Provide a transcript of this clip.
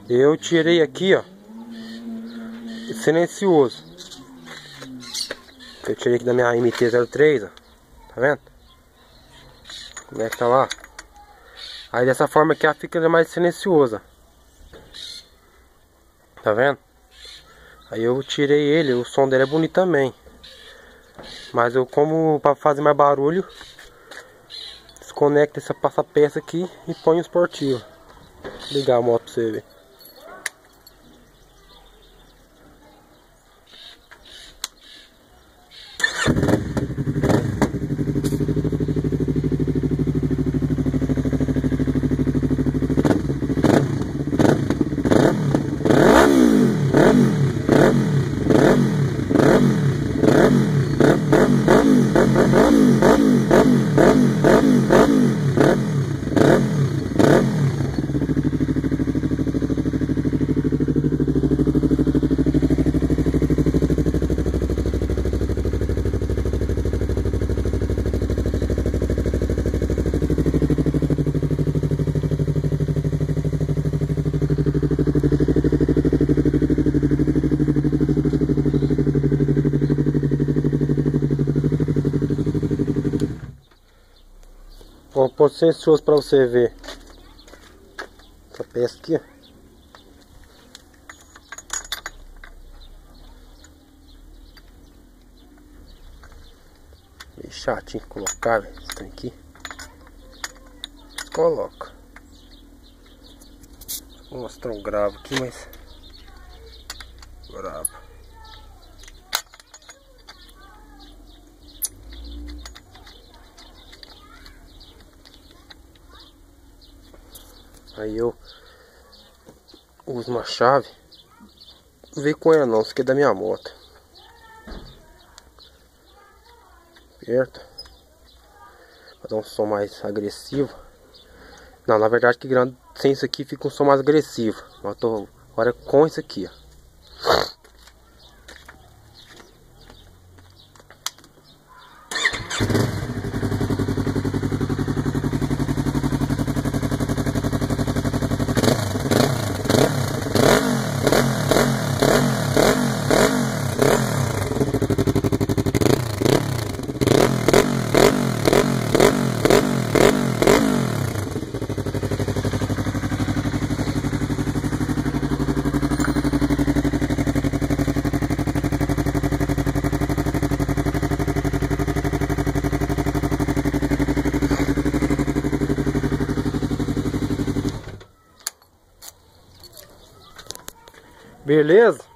Eu tirei aqui, ó, silencioso. Eu tirei aqui da minha MT-03, ó. Tá vendo? Como é que tá lá? Aí dessa forma aqui ela fica mais silenciosa. Tá vendo? Aí eu tirei ele, o som dele é bonito também. Mas eu, como para fazer mais barulho, desconecto essa passa-peça aqui e ponho o esportivo. Vou ligar a moto pra você ver. Vou pôr silencioso pra você ver. Essa peça aqui, ó. Meio chatinho colocar, velho. Esse trem aqui. Coloca. Vou mostrar um gravo aqui, mas gravo. Aí eu uso uma chave. Não veio com ela não, isso aqui é da minha moto. Certo? Pra dar um som mais agressivo. Não, na verdade que sem isso aqui fica um som mais agressivo. Eu tô agora com isso aqui, ó. Beleza?